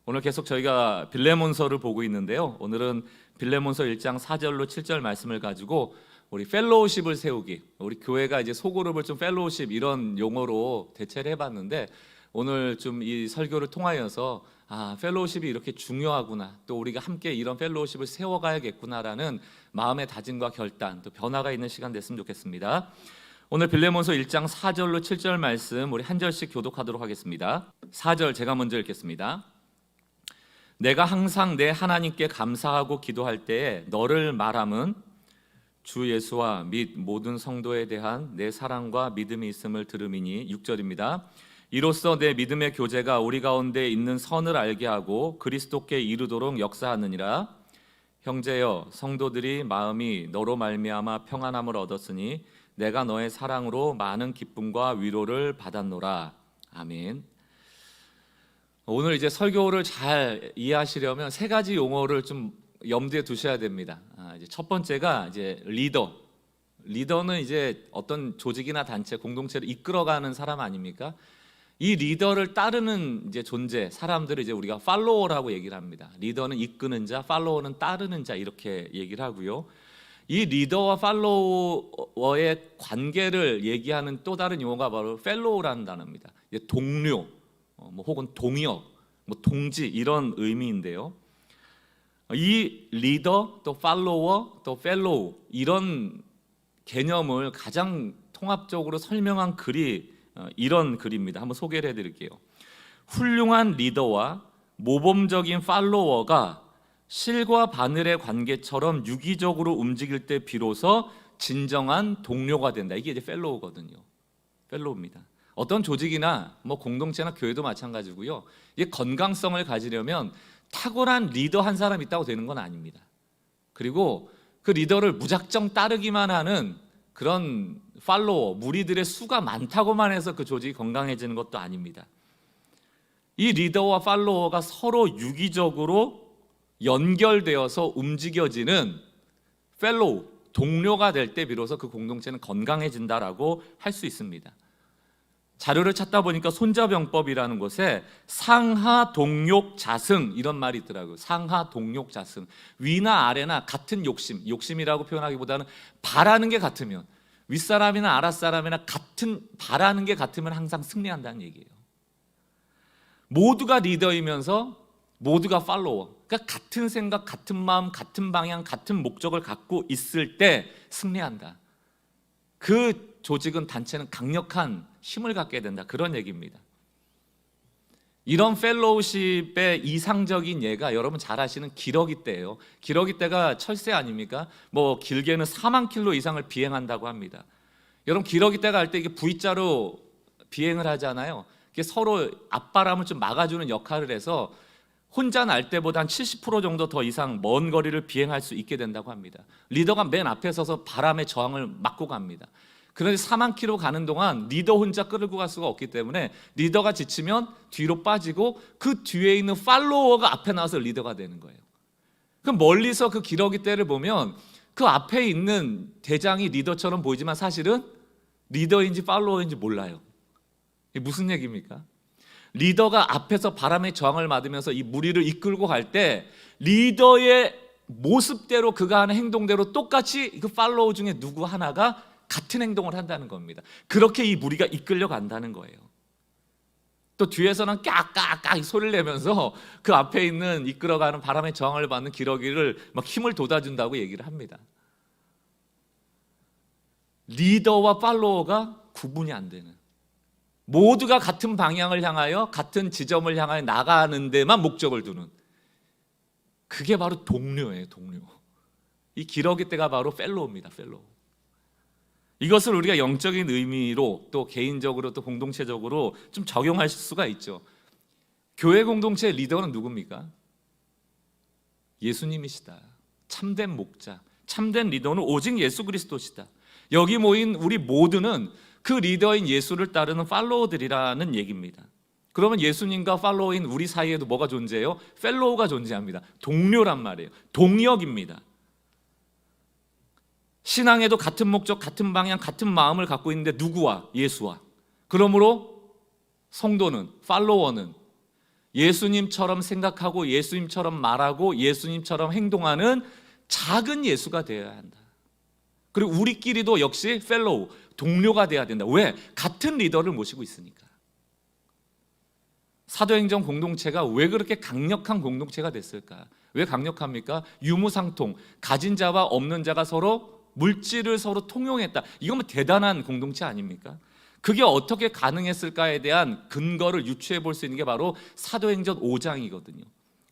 오늘 계속 저희가 빌레몬서를 보고 있는데요. 오늘은 빌레몬서 1장 4절로 7절 말씀을 가지고 우리 펠로우십을 세우기, 우리 교회가 이제 소그룹을 좀 펠로우십 이런 용어로 대체를 해봤는데, 오늘 좀 이 설교를 통하여서 펠로우십이 이렇게 중요하구나, 또 우리가 함께 이런 펠로우십을 세워가야겠구나라는 마음의 다짐과 결단, 또 변화가 있는 시간 됐으면 좋겠습니다. 오늘 빌레몬서 1장 4절로 7절 말씀 우리 한 절씩 교독하도록 하겠습니다. 4절 제가 먼저 읽겠습니다. 내가 항상 내 하나님께 감사하고 기도할 때에 너를 말함은 주 예수와 및 모든 성도에 대한 내 사랑과 믿음이 있음을 들음이니. 6절입니다. 이로써 내 믿음의 교제가 우리 가운데 있는 선을 알게 하고 그리스도께 이르도록 역사하느니라. 형제여, 성도들이 마음이 너로 말미암아 평안함을 얻었으니 내가 너의 사랑으로 많은 기쁨과 위로를 받았노라. 아멘. 오늘 이제 설교를 잘 이해하시려면 세 가지 용어를 좀 염두에 두셔야 됩니다. 이제 첫 번째가 이제 리더. 리더는 이제 어떤 조직이나 단체, 공동체를 이끌어가는 사람 아닙니까? 이 리더를 따르는 이제 존재, 사람들을 이제 우리가 팔로워라고 얘기를 합니다. 리더는 이끄는 자, 팔로워는 따르는 자, 이렇게 얘기를 하고요. 이 리더와 팔로워의 관계를 얘기하는 또 다른 용어가 바로 펠로우라는 단어입니다. 동료, 혹은 동역, 동지 이런 의미인데요. 이 리더, 또 팔로워, 또 펠로우 이런 개념을 가장 통합적으로 설명한 글이 이런 글입니다. 한번 소개를 해드릴게요. 훌륭한 리더와 모범적인 팔로워가 실과 바늘의 관계처럼 유기적으로 움직일 때 비로소 진정한 동료가 된다. 이게 이제 펠로우거든요. 펠로우입니다. 어떤 조직이나 공동체나 교회도 마찬가지고요. 이게 건강성을 가지려면 탁월한 리더 한 사람 있다고 되는 건 아닙니다. 그리고 그 리더를 무작정 따르기만 하는 그런 팔로워, 무리들의 수가 많다고만 해서 그 조직이 건강해지는 것도 아닙니다. 이 리더와 팔로워가 서로 유기적으로 연결되어서 움직여지는 펠로우, 동료가 될 때 비로소 그 공동체는 건강해진다라고 할 수 있습니다. 자료를 찾다 보니까 손자병법이라는 곳에 상하 동욕 자승 이런 말이 있더라고요. 상하 동욕 자승. 위나 아래나 같은 욕심, 욕심이라고 표현하기보다는 바라는 게 같으면, 윗사람이나 아랫사람이나 같은 바라는 게 같으면 항상 승리한다는 얘기예요. 모두가 리더이면서 모두가 팔로워. 그러니까 같은 생각, 같은 마음, 같은 방향, 같은 목적을 갖고 있을 때 승리한다. 그 조직은, 단체는 강력한 힘을 갖게 된다, 그런 얘기입니다. 이런 펠로우십의 이상적인 예가 여러분 잘 아시는 기러기 떼예요. 기러기 떼가 철새 아닙니까? 길게는 4만 킬로 이상을 비행한다고 합니다. 여러분 기러기 떼가 할 때 이게 V자로 비행을 하잖아요. 이게 서로 앞바람을 좀 막아주는 역할을 해서 혼자 날 때보다 한 70% 정도 더 이상 먼 거리를 비행할 수 있게 된다고 합니다. 리더가 맨 앞에 서서 바람의 저항을 막고 갑니다. 그런데 4만 킬로 가는 동안 리더 혼자 끌고 갈 수가 없기 때문에 리더가 지치면 뒤로 빠지고 그 뒤에 있는 팔로워가 앞에 나와서 리더가 되는 거예요. 그럼 멀리서 그 기러기 떼를 보면 그 앞에 있는 대장이 리더처럼 보이지만 사실은 리더인지 팔로워인지 몰라요. 이게 무슨 얘기입니까? 리더가 앞에서 바람의 저항을 받으면서 이 무리를 이끌고 갈 때 리더의 모습대로, 그가 하는 행동대로 똑같이 그 팔로워 중에 누구 하나가 같은 행동을 한다는 겁니다. 그렇게 이 무리가 이끌려 간다는 거예요. 또 뒤에서는 깍깍깍 소리를 내면서 그 앞에 있는 이끌어가는 바람의 저항을 받는 기러기를 막 힘을 돋아준다고 얘기를 합니다. 리더와 팔로워가 구분이 안 되는, 모두가 같은 방향을 향하여, 같은 지점을 향하여 나가는 데만 목적을 두는, 그게 바로 동료예요. 동료. 이 기러기 떼가 바로 펠로우입니다. 펠로우. 이것을 우리가 영적인 의미로 또 개인적으로 또 공동체적으로 좀 적용할 수가 있죠. 교회 공동체의 리더는 누굽니까? 예수님이시다. 참된 목자, 참된 리더는 오직 예수 그리스도시다. 여기 모인 우리 모두는 그 리더인 예수를 따르는 팔로워들이라는 얘기입니다. 그러면 예수님과 팔로워인 우리 사이에도 뭐가 존재해요? 펠로우가 존재합니다. 동료란 말이에요. 동역입니다. 신앙에도 같은 목적, 같은 방향, 같은 마음을 갖고 있는데 누구와? 예수와. 그러므로 성도는, 팔로워는 예수님처럼 생각하고 예수님처럼 말하고 예수님처럼 행동하는 작은 예수가 되어야 한다. 그리고 우리끼리도 역시 펠로우, 동료가 되어야 된다. 왜? 같은 리더를 모시고 있으니까. 사도행전 공동체가 왜 그렇게 강력한 공동체가 됐을까? 왜 강력합니까? 유무상통, 가진 자와 없는 자가 서로 물질을 서로 통용했다. 이건 대단한 공동체 아닙니까? 그게 어떻게 가능했을까에 대한 근거를 유추해 볼 수 있는 게 바로 사도행전 5장이거든요.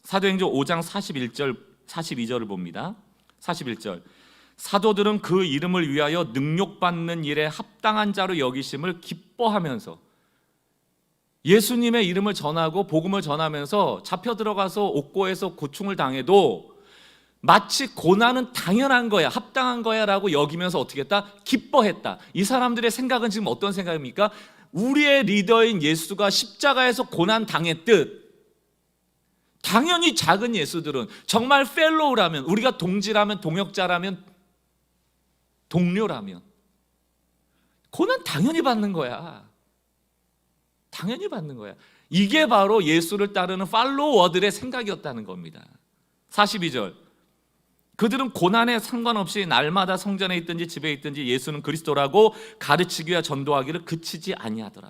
사도행전 5장 41절, 42절을 봅니다. 41절. 사도들은 그 이름을 위하여 능욕받는 일에 합당한 자로 여기심을 기뻐하면서, 예수님의 이름을 전하고 복음을 전하면서 잡혀 들어가서 옥고에서 고충을 당해도 마치 고난은 당연한 거야, 합당한 거야 라고 여기면서 어떻게 했다? 기뻐했다. 이 사람들의 생각은 지금 어떤 생각입니까? 우리의 리더인 예수가 십자가에서 고난 당했듯 당연히 작은 예수들은 정말 펠로우라면, 우리가 동지라면, 동역자라면, 동료라면 고난 당연히 받는 거야. 당연히 받는 거야. 이게 바로 예수를 따르는 팔로워들의 생각이었다는 겁니다. 42절. 그들은 고난에 상관없이 날마다 성전에 있든지 집에 있든지 예수는 그리스도라고 가르치기와 전도하기를 그치지 아니하더라.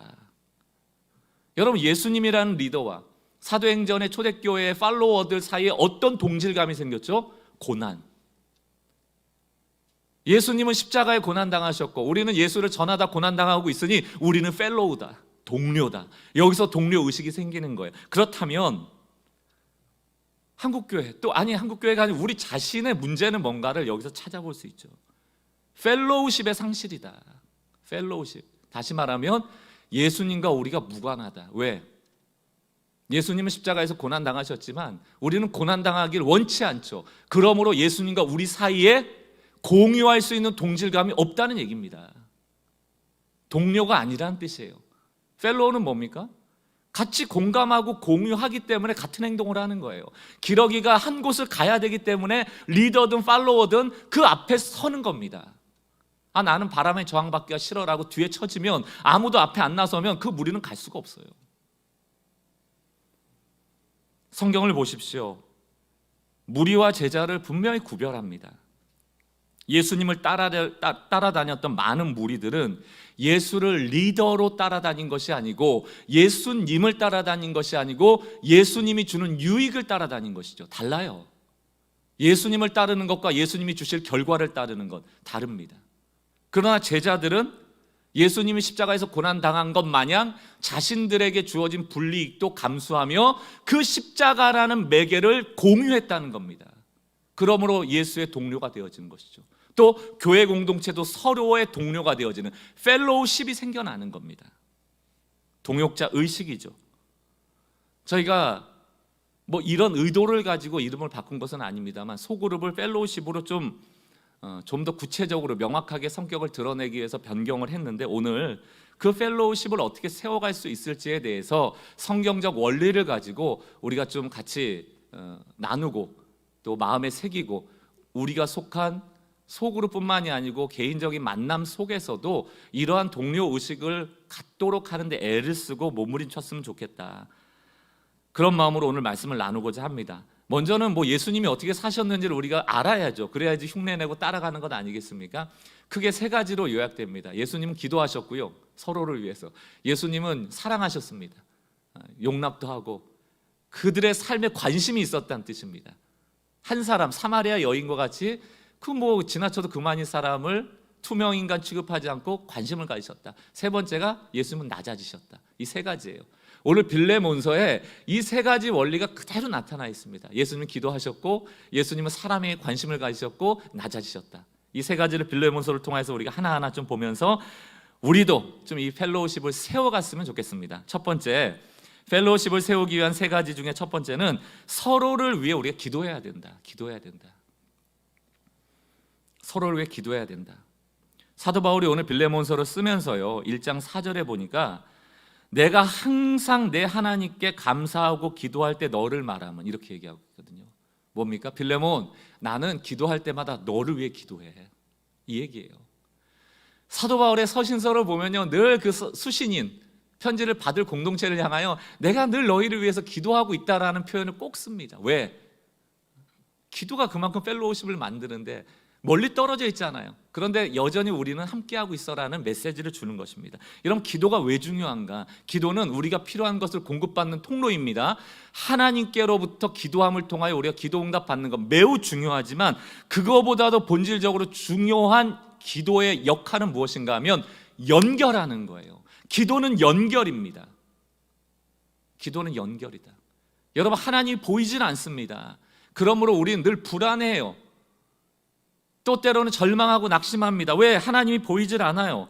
여러분, 예수님이라는 리더와 사도행전의 초대교회의 팔로워들 사이에 어떤 동질감이 생겼죠? 고난. 예수님은 십자가에 고난당하셨고 우리는 예수를 전하다 고난당하고 있으니 우리는 펠로우다, 동료다. 여기서 동료 의식이 생기는 거예요. 그렇다면 한국교회, 또 아니 한국교회가 아니라 우리 자신의 문제는 뭔가를 여기서 찾아볼 수 있죠. 펠로우십의 상실이다. 펠로우십. 다시 말하면 예수님과 우리가 무관하다. 왜? 예수님은 십자가에서 고난당하셨지만 우리는 고난당하길 원치 않죠. 그러므로 예수님과 우리 사이에 공유할 수 있는 동질감이 없다는 얘기입니다. 동료가 아니라는 뜻이에요. 펠로우는 뭡니까? 같이 공감하고 공유하기 때문에 같은 행동을 하는 거예요. 기러기가 한 곳을 가야 되기 때문에 리더든 팔로워든 그 앞에 서는 겁니다. 아, 나는 바람에 저항받기가 싫어라고 뒤에 쳐지면, 아무도 앞에 안 나서면 그 무리는 갈 수가 없어요. 성경을 보십시오. 무리와 제자를 분명히 구별합니다. 예수님을 따라다녔던 많은 무리들은 예수를 리더로 따라다닌 것이 아니고, 예수님을 따라다닌 것이 아니고 예수님이 주는 유익을 따라다닌 것이죠. 달라요. 예수님을 따르는 것과 예수님이 주실 결과를 따르는 것 다릅니다. 그러나 제자들은 예수님이 십자가에서 고난당한 것 마냥 자신들에게 주어진 불이익도 감수하며 그 십자가라는 매개를 공유했다는 겁니다. 그러므로 예수의 동료가 되어지는 것이죠. 또 교회 공동체도 서로의 동료가 되어지는 펠로우십이 생겨나는 겁니다. 동역자 의식이죠. 저희가 뭐 이런 의도를 가지고 이름을 바꾼 것은 아닙니다만, 소그룹을 펠로우십으로 좀 더 구체적으로 명확하게 성격을 드러내기 위해서 변경을 했는데, 오늘 그 펠로우십을 어떻게 세워갈 수 있을지에 대해서 성경적 원리를 가지고 우리가 좀 같이 나누고 또 마음에 새기고, 우리가 속한 소그룹뿐만이 아니고 개인적인 만남 속에서도 이러한 동료 의식을 갖도록 하는데 애를 쓰고 몸부림쳤으면 좋겠다. 그런 마음으로 오늘 말씀을 나누고자 합니다. 먼저는 뭐 예수님이 어떻게 사셨는지를 우리가 알아야죠. 그래야지 흉내내고 따라가는 것 아니겠습니까? 크게 세 가지로 요약됩니다. 예수님은 기도하셨고요, 서로를 위해서. 예수님은 사랑하셨습니다. 용납도 하고 그들의 삶에 관심이 있었다는 뜻입니다. 한 사람, 사마리아 여인과 같이 그 뭐 지나쳐도 그만인 사람을 투명인간 취급하지 않고 관심을 가지셨다. 세 번째가 예수님은 낮아지셨다. 이 세 가지예요. 오늘 빌레몬서에 이 세 가지 원리가 그대로 나타나 있습니다. 예수님은 기도하셨고, 예수님은 사람에게 관심을 가지셨고, 낮아지셨다. 이 세 가지를 빌레몬서를 통해서 우리가 하나하나 좀 보면서 우리도 좀 이 펠로우십을 세워갔으면 좋겠습니다. 첫 번째, 펠로우십을 세우기 위한 세 가지 중에 첫 번째는 서로를 위해 우리가 기도해야 된다. 기도해야 된다. 서로를 위해 기도해야 된다. 사도 바울이 오늘 빌레몬서를 쓰면서요, 1장 4절에 보니까 내가 항상 내 하나님께 감사하고 기도할 때 너를 말하면, 이렇게 얘기하고 있거든요. 뭡니까? 빌레몬, 나는 기도할 때마다 너를 위해 기도해. 이 얘기예요. 사도 바울의 서신서를 보면요, 늘 그 수신인, 편지를 받을 공동체를 향하여 내가 늘 너희를 위해서 기도하고 있다라는 표현을 꼭 씁니다. 왜? 기도가 그만큼 펠로우십을 만드는데 멀리 떨어져 있잖아요. 그런데 여전히 우리는 함께하고 있어라는 메시지를 주는 것입니다. 여러분, 기도가 왜 중요한가? 기도는 우리가 필요한 것을 공급받는 통로입니다. 하나님께로부터 기도함을 통하여 우리가 기도 응답 받는 건 매우 중요하지만 그거보다도 본질적으로 중요한 기도의 역할은 무엇인가 하면 연결하는 거예요. 기도는 연결입니다. 기도는 연결이다. 여러분, 하나님이 보이질 않습니다. 그러므로 우리는 늘 불안해해요. 또 때로는 절망하고 낙심합니다. 왜? 하나님이 보이질 않아요.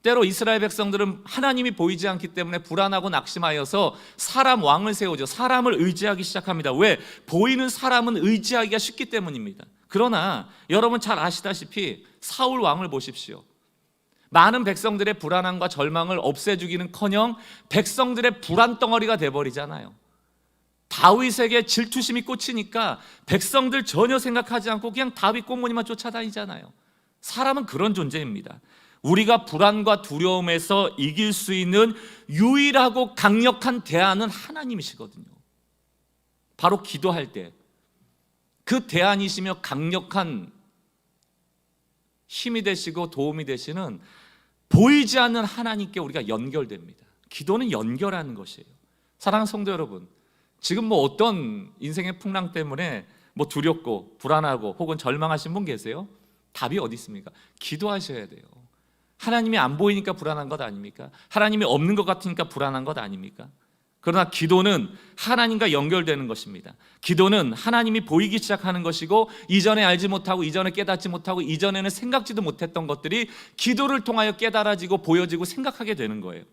때로 이스라엘 백성들은 하나님이 보이지 않기 때문에 불안하고 낙심하여서 사람 왕을 세우죠. 사람을 의지하기 시작합니다. 왜? 보이는 사람은 의지하기가 쉽기 때문입니다. 그러나 여러분 잘 아시다시피 사울 왕을 보십시오. 많은 백성들의 불안함과 절망을 없애주기는커녕 백성들의 불안 덩어리가 돼버리잖아요. 다윗에게 질투심이 꽂히니까 백성들 전혀 생각하지 않고 그냥 다윗 꽁무니만 쫓아다니잖아요. 사람은 그런 존재입니다. 우리가 불안과 두려움에서 이길 수 있는 유일하고 강력한 대안은 하나님이시거든요. 바로 기도할 때 그 대안이시며 강력한 힘이 되시고 도움이 되시는 보이지 않는 하나님께 우리가 연결됩니다. 기도는 연결하는 것이에요. 사랑하는 성도 여러분, 지금 뭐 어떤 인생의 풍랑 때문에 뭐 두렵고 불안하고 혹은 절망하신 분 계세요? 답이 어디 있습니까? 기도하셔야 돼요. 하나님이 안 보이니까 불안한 것 아닙니까? 하나님이 없는 것 같으니까 불안한 것 아닙니까? 그러나 기도는 하나님과 연결되는 것입니다. 기도는 하나님이 보이기 시작하는 것이고 이전에 알지 못하고 이전에 깨닫지 못하고 이전에는 생각지도 못했던 것들이 기도를 통하여 깨달아지고 보여지고 생각하게 되는 거예요.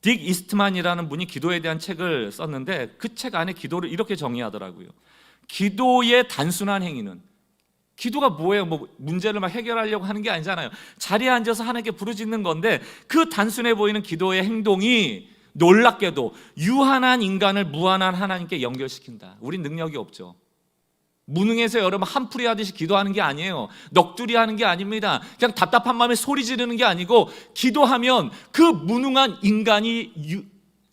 딕 이스트만이라는 분이 기도에 대한 책을 썼는데 그 책 안에 기도를 이렇게 정의하더라고요. 기도의 단순한 행위는, 기도가 뭐예요? 뭐 문제를 막 해결하려고 하는 게 아니잖아요. 자리에 앉아서 하나님께 부르짖는 건데 그 단순해 보이는 기도의 행동이 놀랍게도 유한한 인간을 무한한 하나님께 연결시킨다. 우린 능력이 없죠. 무능해서 여러분 한풀이 하듯이 기도하는 게 아니에요. 넋두리 하는 게 아닙니다. 그냥 답답한 마음에 소리 지르는 게 아니고 기도하면 그 무능한 인간이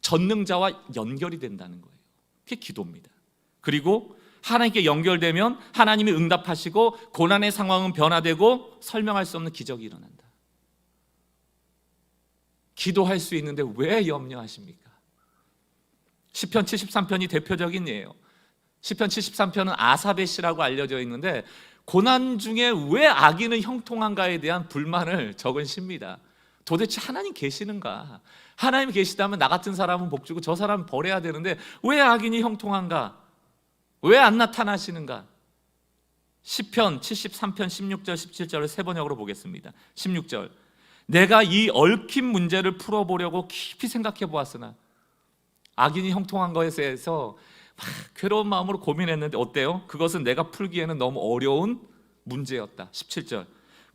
전능자와 연결이 된다는 거예요. 그게 기도입니다. 그리고 하나님께 연결되면 하나님이 응답하시고 고난의 상황은 변화되고 설명할 수 없는 기적이 일어난다. 기도할 수 있는데 왜 염려하십니까? 시편 73편이 대표적인 예예요. 시편 73편은 아삽의 시라고 알려져 있는데 고난 중에 왜 악인은 형통한가에 대한 불만을 적은 시입니다. 도대체 하나님 계시는가? 하나님 계시다면 나 같은 사람은 복주고 저 사람은 버려야 되는데 왜 악인이 형통한가? 왜 안 나타나시는가? 시편 73편 16절 17절을 세 번역으로 보겠습니다. 16절, 내가 이 얽힌 문제를 풀어보려고 깊이 생각해 보았으나 악인이 형통한 것에 대해서 막 괴로운 마음으로 고민했는데 어때요? 그것은 내가 풀기에는 너무 어려운 문제였다. 17절,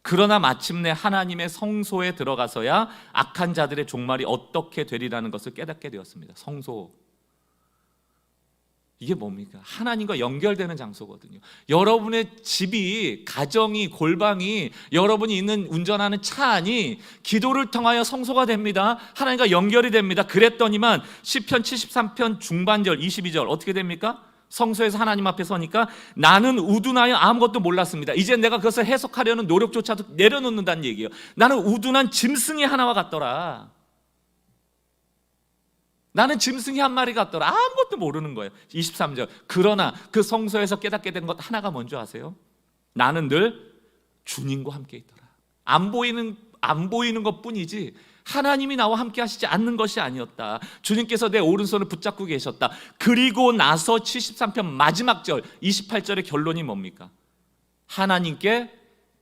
그러나 마침내 하나님의 성소에 들어가서야 악한 자들의 종말이 어떻게 되리라는 것을 깨닫게 되었습니다. 성소, 이게 뭡니까? 하나님과 연결되는 장소거든요. 여러분의 집이, 가정이, 골방이, 여러분이 있는 운전하는 차 안이 기도를 통하여 성소가 됩니다. 하나님과 연결이 됩니다. 그랬더니만 시편 73편 중반절 22절 어떻게 됩니까? 성소에서 하나님 앞에 서니까 나는 우둔하여 아무것도 몰랐습니다. 이제 내가 그것을 해석하려는 노력조차도 내려놓는다는 얘기예요. 나는 우둔한 짐승이 하나와 같더라. 나는 짐승이 한 마리 같더라. 아무것도 모르는 거예요. 23절, 그러나 그 성소에서 깨닫게 된 것 하나가 뭔지 아세요? 나는 늘 주님과 함께 있더라. 안 보이는 것뿐이지 하나님이 나와 함께 하시지 않는 것이 아니었다. 주님께서 내 오른손을 붙잡고 계셨다. 그리고 나서 73편 마지막 절 28절의 결론이 뭡니까? 하나님께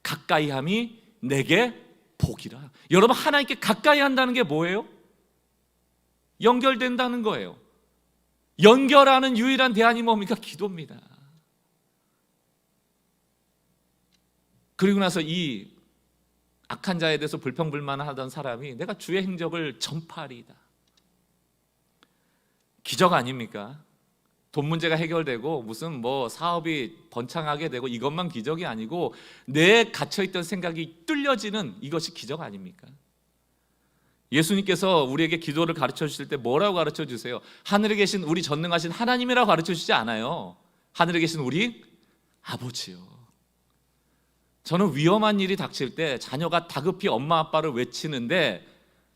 가까이함이 내게 복이라. 여러분, 하나님께 가까이 한다는 게 뭐예요? 연결된다는 거예요. 연결하는 유일한 대안이 뭡니까? 기도입니다. 그리고 나서 이 악한 자에 대해서 불평불만하던 사람이 내가 주의 행적을 전파하리이다. 기적 아닙니까? 돈 문제가 해결되고 무슨 뭐 사업이 번창하게 되고 이것만 기적이 아니고 내 갇혀있던 생각이 뚫려지는 이것이 기적 아닙니까? 예수님께서 우리에게 기도를 가르쳐 주실 때 뭐라고 가르쳐 주세요? 하늘에 계신 우리 전능하신 하나님이라고 가르쳐 주시지 않아요. 하늘에 계신 우리 아버지요. 저는 위험한 일이 닥칠 때 자녀가 다급히 엄마 아빠를 외치는데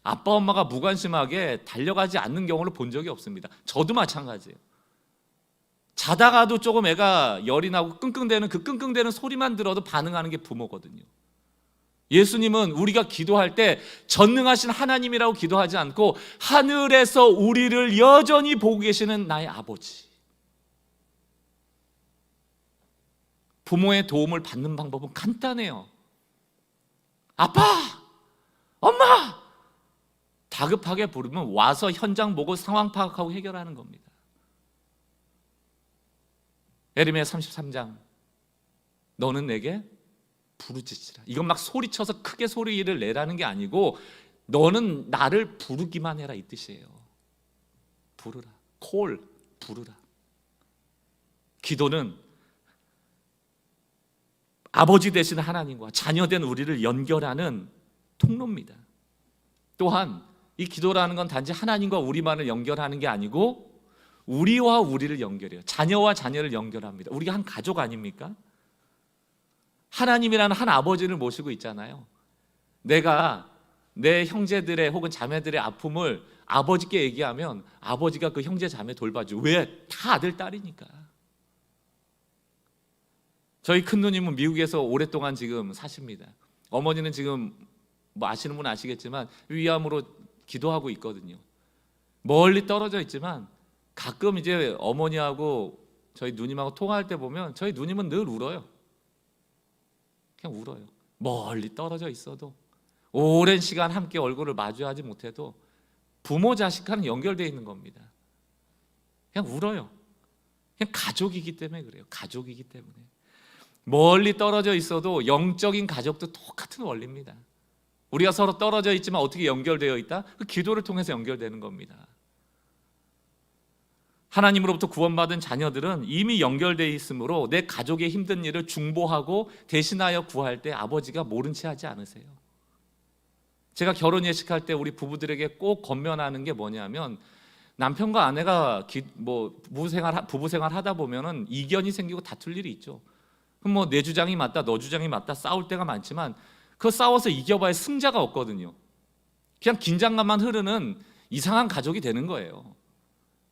아빠 엄마가 무관심하게 달려가지 않는 경우를 본 적이 없습니다. 저도 마찬가지예요. 자다가도 조금 애가 열이 나고 끙끙대는 그 끙끙대는 소리만 들어도 반응하는 게 부모거든요. 예수님은 우리가 기도할 때 전능하신 하나님이라고 기도하지 않고 하늘에서 우리를 여전히 보고 계시는 나의 아버지. 부모의 도움을 받는 방법은 간단해요. 아빠! 엄마! 다급하게 부르면 와서 현장 보고 상황 파악하고 해결하는 겁니다. 예레미야 33장 너는 내게 부르짖으라. 이건 막 소리쳐서 크게 소리를 내라는 게 아니고 너는 나를 부르기만 해라 이 뜻이에요. 부르라. 콜, 부르라. 기도는 아버지 되신 하나님과 자녀된 우리를 연결하는 통로입니다. 또한 이 기도라는 건 단지 하나님과 우리만을 연결하는 게 아니고 우리와 우리를 연결해요. 자녀와 자녀를 연결합니다. 우리가 한 가족 아닙니까? 하나님이라는 한 아버지를 모시고 있잖아요. 내가 내 형제들의 혹은 자매들의 아픔을 아버지께 얘기하면 아버지가 그 형제 자매 돌봐줘. 왜? 다 아들 딸이니까. 저희 큰 누님은 미국에서 오랫동안 지금 사십니다. 어머니는 지금 뭐 아시는 분은 아시겠지만 위암으로 기도하고 있거든요. 멀리 떨어져 있지만 가끔 이제 어머니하고 저희 누님하고 통화할 때 보면 저희 누님은 늘 울어요. 그냥 울어요. 멀리 떨어져 있어도 오랜 시간 함께 얼굴을 마주하지 못해도 부모 자식과는 연결되어 있는 겁니다. 그냥 울어요. 그냥 가족이기 때문에 그래요. 가족이기 때문에. 멀리 떨어져 있어도 영적인 가족도 똑같은 원리입니다. 우리가 서로 떨어져 있지만 어떻게 연결되어 있다? 그 기도를 통해서 연결되는 겁니다. 하나님으로부터 구원받은 자녀들은 이미 연결되어 있으므로 내 가족의 힘든 일을 중보하고 대신하여 구할 때 아버지가 모른 채 하지 않으세요. 제가 결혼 예식할 때 우리 부부들에게 꼭 권면하는 게 뭐냐면 남편과 아내가 부부 생활 하다 보면은 이견이 생기고 다툴 일이 있죠. 그럼 뭐 내 주장이 맞다, 너 주장이 맞다 싸울 때가 많지만 그 싸워서 이겨봐야 승자가 없거든요. 그냥 긴장감만 흐르는 이상한 가족이 되는 거예요.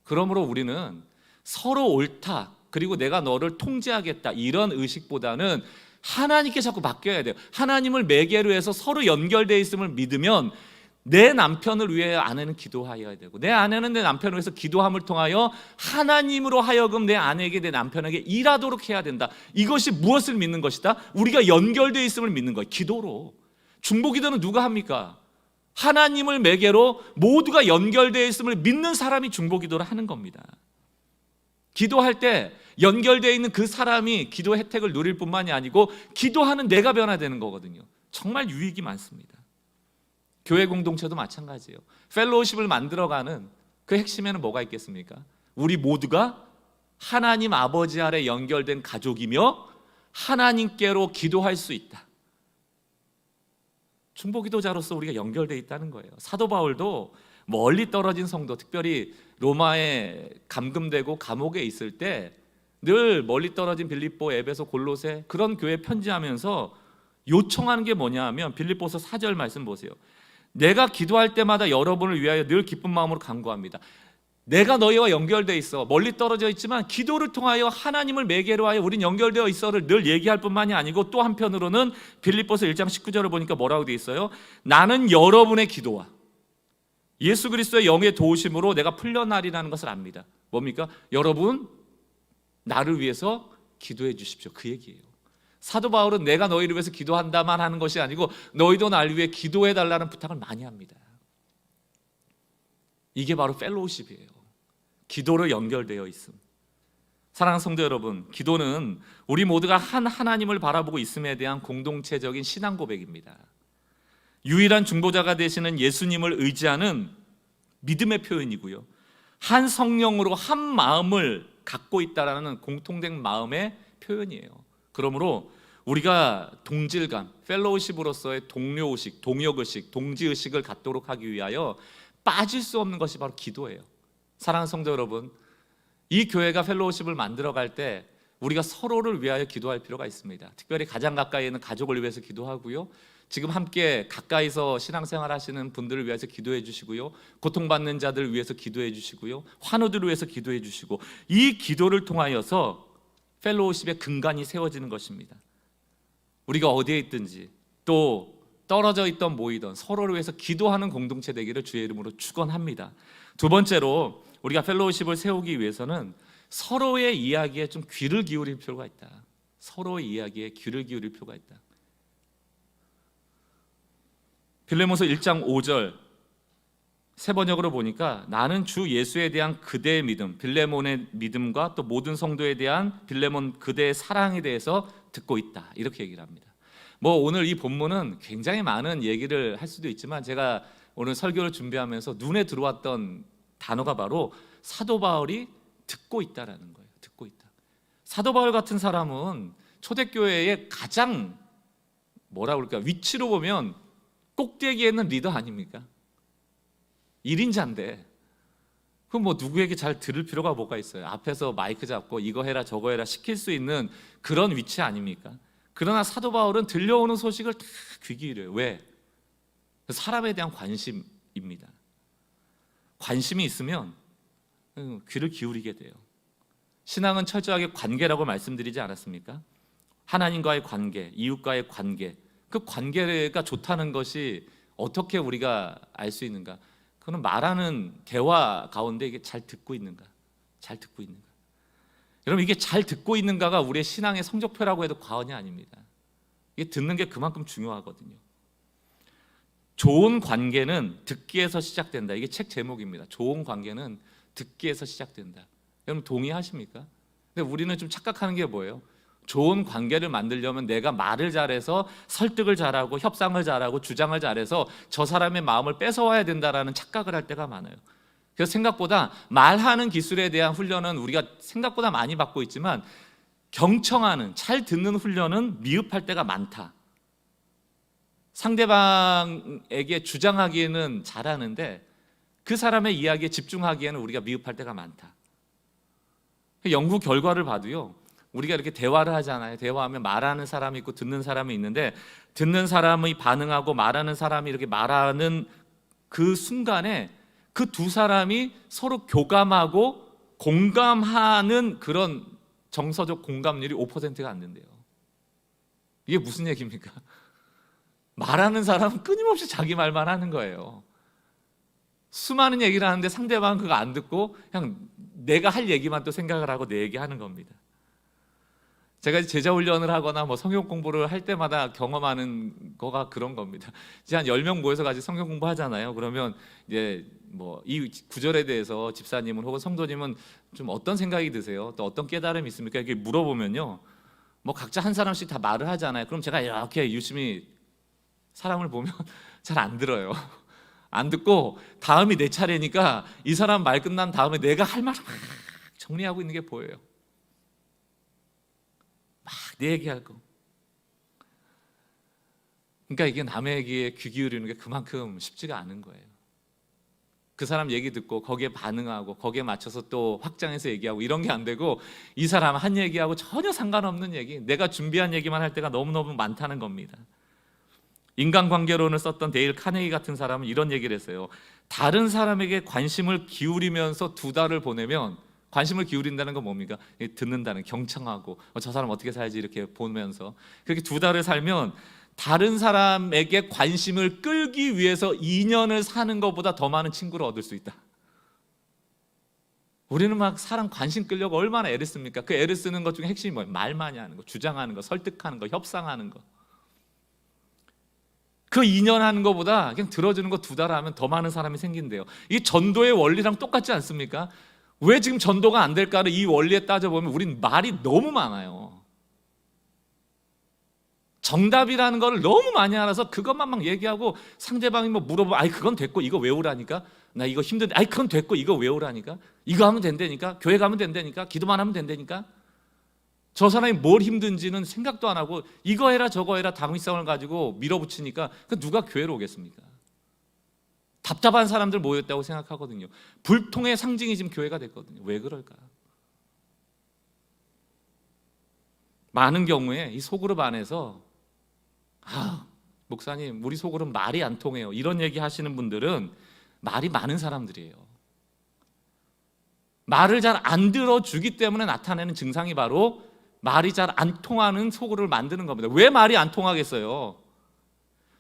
그러므로 우리는 서로 옳다, 그리고 내가 너를 통제하겠다 이런 의식보다는 하나님께 자꾸 맡겨야 돼요. 하나님을 매개로 해서 서로 연결되어 있음을 믿으면 내 남편을 위해 아내는 기도해야 되고 내 아내는 내 남편을 위해서 기도함을 통하여 하나님으로 하여금 내 아내에게 내 남편에게 일하도록 해야 된다. 이것이 무엇을 믿는 것이다? 우리가 연결되어 있음을 믿는 거예요. 기도로. 중보기도는 누가 합니까? 하나님을 매개로 모두가 연결되어 있음을 믿는 사람이 중보기도를 하는 겁니다. 기도할 때 연결되어 있는 그 사람이 기도 혜택을 누릴 뿐만이 아니고 기도하는 내가 변화되는 거거든요. 정말 유익이 많습니다. 교회 공동체도 마찬가지예요. 펠로우십을 만들어가는 그 핵심에는 뭐가 있겠습니까? 우리 모두가 하나님 아버지 아래 연결된 가족이며 하나님께로 기도할 수 있다. 중보기도자로서 우리가 연결되어 있다는 거예요. 사도 바울도 멀리 떨어진 성도, 특별히 로마에 감금되고 감옥에 있을 때 늘 멀리 떨어진 빌립보, 에베소, 골로새 그런 교회 편지하면서 요청하는 게 뭐냐 하면 빌립보서 4절 말씀 보세요. 내가 기도할 때마다 여러분을 위하여 늘 기쁜 마음으로 간구합니다. 내가 너희와 연결되어 있어 멀리 떨어져 있지만 기도를 통하여 하나님을 매개로 하여 우린 연결되어 있어를 늘 얘기할 뿐만이 아니고 또 한편으로는 빌립보서 1장 19절을 보니까 뭐라고 되어 있어요? 나는 여러분의 기도와 예수 그리스도의 영의 도우심으로 내가 풀려나리라는 것을 압니다. 뭡니까? 여러분 나를 위해서 기도해 주십시오. 그 얘기예요. 사도 바울은 내가 너희를 위해서 기도한다만 하는 것이 아니고 너희도 나를 위해 기도해 달라는 부탁을 많이 합니다. 이게 바로 펠로우십이에요. 기도로 연결되어 있음. 사랑하는 성도 여러분, 기도는 우리 모두가 한 하나님을 바라보고 있음에 대한 공동체적인 신앙 고백입니다. 유일한 중보자가 되시는 예수님을 의지하는 믿음의 표현이고요. 한 성령으로 한 마음을 갖고 있다라는 공통된 마음의 표현이에요. 그러므로 우리가 동질감, 펠로우십으로서의 동료의식, 동역의식, 동지의식을 갖도록 하기 위하여 빠질 수 없는 것이 바로 기도예요. 사랑하는 성도 여러분, 이 교회가 펠로우십을 만들어갈 때 우리가 서로를 위하여 기도할 필요가 있습니다. 특별히 가장 가까이 있는 가족을 위해서 기도하고요, 지금 함께 가까이서 신앙생활 하시는 분들을 위해서 기도해 주시고요, 고통받는 자들을 위해서 기도해 주시고요, 환우들을 위해서 기도해 주시고, 이 기도를 통하여서 펠로우십의 근간이 세워지는 것입니다. 우리가 어디에 있든지 또 떨어져 있던 모이던 서로를 위해서 기도하는 공동체 되기를 주의 이름으로 축원합니다. 두 번째로 우리가 펠로우십을 세우기 위해서는 서로의 이야기에 좀 귀를 기울일 필요가 있다. 서로의 이야기에 귀를 기울일 필요가 있다. 빌레몬서 1장 5절 세 번역으로 보니까 나는 주 예수에 대한 그대의 믿음, 빌레몬의 믿음과 또 모든 성도에 대한 빌레몬 그대의 사랑에 대해서 듣고 있다, 이렇게 얘기를 합니다. 뭐 오늘 이 본문은 굉장히 많은 얘기를 할 수도 있지만 제가 오늘 설교를 준비하면서 눈에 들어왔던 단어가 바로 사도 바울이 듣고 있다라는 거예요. 듣고 있다. 사도 바울 같은 사람은 초대교회의 가장 뭐라 그럴까, 위치로 보면 꼭대기에 있는 리더 아닙니까? 1인자인데 그럼 뭐 누구에게 잘 들을 필요가 뭐가 있어요? 앞에서 마이크 잡고 이거 해라 저거 해라 시킬 수 있는 그런 위치 아닙니까? 그러나 사도 바울은 들려오는 소식을 다 귀 기울여요. 왜? 사람에 대한 관심입니다. 관심이 있으면 귀를 기울이게 돼요. 신앙은 철저하게 관계라고 말씀드리지 않았습니까? 하나님과의 관계, 이웃과의 관계, 그 관계가 좋다는 것이 어떻게 우리가 알 수 있는가? 그는 말하는 대화 가운데 이게 잘 듣고 있는가? 잘 듣고 있는가? 여러분, 이게 잘 듣고 있는가가 우리의 신앙의 성적표라고 해도 과언이 아닙니다. 이게 듣는 게 그만큼 중요하거든요. 좋은 관계는 듣기에서 시작된다. 이게 책 제목입니다. 좋은 관계는 듣기에서 시작된다. 여러분 동의하십니까? 근데 우리는 좀 착각하는 게 뭐예요? 좋은 관계를 만들려면 내가 말을 잘해서 설득을 잘하고 협상을 잘하고 주장을 잘해서 저 사람의 마음을 뺏어와야 된다라는 착각을 할 때가 많아요. 그래서 생각보다 말하는 기술에 대한 훈련은 우리가 생각보다 많이 받고 있지만 경청하는, 잘 듣는 훈련은 미흡할 때가 많다. 상대방에게 주장하기에는 잘하는데 그 사람의 이야기에 집중하기에는 우리가 미흡할 때가 많다. 연구 결과를 봐도요, 우리가 이렇게 대화를 하잖아요. 대화하면 말하는 사람이 있고 듣는 사람이 있는데 듣는 사람이 반응하고 말하는 사람이 이렇게 말하는 그 순간에 그 두 사람이 서로 교감하고 공감하는 그런 정서적 공감률이 5%가 안 된대요. 이게 무슨 얘기입니까? 말하는 사람은 끊임없이 자기 말만 하는 거예요. 수많은 얘기를 하는데 상대방은 그거 안 듣고 그냥 내가 할 얘기만 또 생각을 하고 내 얘기하는 겁니다. 제가 제자 훈련을 하거나 뭐 성경 공부를 할 때마다 경험하는 거가 그런 겁니다. 이제 한 10명 모여서 같이 성경 공부하잖아요. 그러면 이제 뭐 이 구절에 대해서 집사님은 혹은 성도님은 좀 어떤 생각이 드세요? 또 어떤 깨달음이 있습니까? 이렇게 물어보면요, 뭐 각자 한 사람씩 다 말을 하잖아요. 그럼 제가 이렇게 유심히 사람을 보면 잘 안 들어요. 안 듣고 다음이 내 차례니까 이 사람 말 끝난 다음에 내가 할 말을 막 정리하고 있는 게 보여요. 막 내 얘기하고. 그러니까 이게 남의 얘기에 귀 기울이는 게 그만큼 쉽지가 않은 거예요. 그 사람 얘기 듣고 거기에 반응하고 거기에 맞춰서 또 확장해서 얘기하고 이런 게 안 되고 이 사람 한 얘기하고 전혀 상관없는 얘기, 내가 준비한 얘기만 할 때가 너무너무 많다는 겁니다. 인간관계론을 썼던 데일 카네기 같은 사람은 이런 얘기를 했어요. 다른 사람에게 관심을 기울이면서 두 달을 보내면, 관심을 기울인다는 건 뭡니까? 듣는다는, 경청하고 저 사람 어떻게 살지 이렇게 보면서 그렇게 두 달을 살면 다른 사람에게 관심을 끌기 위해서 2년을 사는 것보다 더 많은 친구를 얻을 수 있다. 우리는 막 사람 관심 끌려고 얼마나 애를 씁니까? 그 애를 쓰는 것 중에 핵심이 뭐예요? 말 많이 하는 거, 주장하는 거, 설득하는 거, 협상하는 거. 그 2년 하는 것보다 그냥 들어주는 거 2달 하면 더 많은 사람이 생긴대요. 이 전도의 원리랑 똑같지 않습니까? 왜 지금 전도가 안 될까를 이 원리에 따져보면 우린 말이 너무 많아요. 정답이라는 걸 너무 많이 알아서 그것만 막 얘기하고 상대방이 뭐 물어보면 아이 그건 됐고 이거 외우라니까, 나 이거 힘든데 아이 그건 됐고 이거 외우라니까, 이거 하면 된다니까, 교회 가면 된다니까, 기도만 하면 된다니까. 저 사람이 뭘 힘든지는 생각도 안 하고 이거 해라 저거 해라 당위성을 가지고 밀어붙이니까 누가 교회로 오겠습니까? 답답한 사람들 모였다고 생각하거든요. 불통의 상징이 지금 교회가 됐거든요. 왜 그럴까? 많은 경우에 이 소그룹 안에서 목사님 우리 소그룹 말이 안 통해요, 이런 얘기 하시는 분들은 말이 많은 사람들이에요. 말을 잘 안 들어주기 때문에 나타내는 증상이 바로 말이 잘 안 통하는 소그룹을 만드는 겁니다. 왜 말이 안 통하겠어요?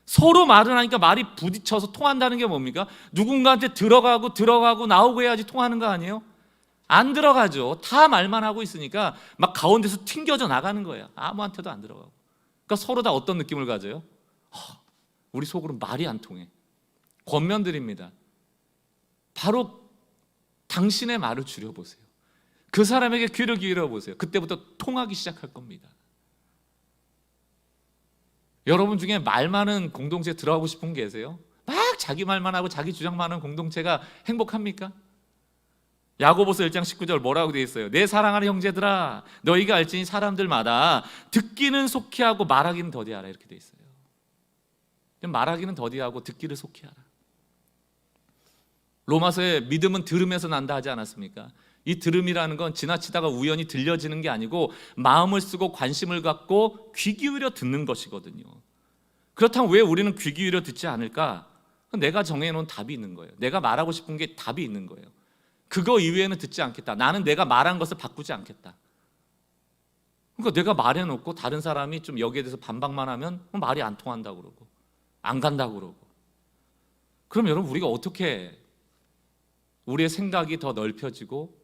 서로 말을 하니까 말이 부딪혀서 통한다는 게 뭡니까? 누군가한테 들어가고 나오고 해야지 통하는 거 아니에요? 안 들어가죠. 다 말만 하고 있으니까 막 가운데서 튕겨져 나가는 거예요. 아무한테도 안 들어가고. 그러니까 서로 다 어떤 느낌을 가져요? 우리 속으로 말이 안 통해. 권면드립니다. 바로 당신의 말을 줄여보세요. 그 사람에게 귀를 기울여보세요. 그때부터 통하기 시작할 겁니다. 여러분 중에 말 많은 공동체에 들어가고 싶은 분 계세요? 막 자기 말만 하고 자기 주장만 하는 공동체가 행복합니까? 야고보서 1장 19절 뭐라고 되어 있어요? 내 사랑하는 형제들아 너희가 알지니 사람들마다 듣기는 속히 하고 말하기는 더디하라, 이렇게 되어 있어요. 말하기는 더디하고 듣기를 속히 하라. 로마서에 믿음은 들음에서 난다 하지 않았습니까? 이 들음이라는 건 지나치다가 우연히 들려지는 게 아니고 마음을 쓰고 관심을 갖고 귀 기울여 듣는 것이거든요. 그렇다면 왜 우리는 귀 기울여 듣지 않을까? 내가 정해놓은 답이 있는 거예요. 내가 말하고 싶은 게 답이 있는 거예요. 그거 이외에는 듣지 않겠다. 나는 내가 말한 것을 바꾸지 않겠다. 그러니까 내가 말해놓고 다른 사람이 좀 여기에 대해서 반박만 하면 말이 안 통한다고 그러고 안 간다고 그러고. 그럼 여러분 우리가 어떻게 우리의 생각이 더 넓혀지고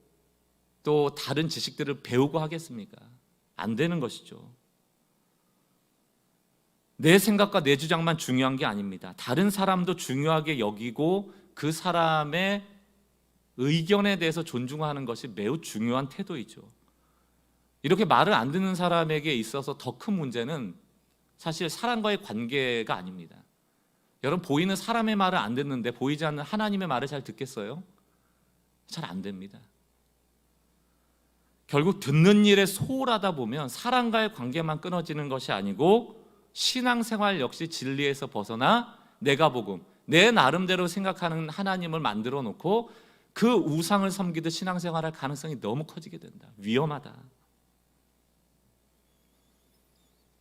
또 다른 지식들을 배우고 하겠습니까? 안 되는 것이죠. 내 생각과 내 주장만 중요한 게 아닙니다. 다른 사람도 중요하게 여기고 그 사람의 의견에 대해서 존중하는 것이 매우 중요한 태도이죠. 이렇게 말을 안 듣는 사람에게 있어서 더 큰 문제는 사실 사람과의 관계가 아닙니다. 여러분 보이는 사람의 말을 안 듣는데 보이지 않는 하나님의 말을 잘 듣겠어요? 잘 안 됩니다. 결국 듣는 일에 소홀하다 보면 사람과의 관계만 끊어지는 것이 아니고 신앙생활 역시 진리에서 벗어나 내가 복음, 내 나름대로 생각하는 하나님을 만들어 놓고 그 우상을 섬기듯 신앙생활할 가능성이 너무 커지게 된다. 위험하다.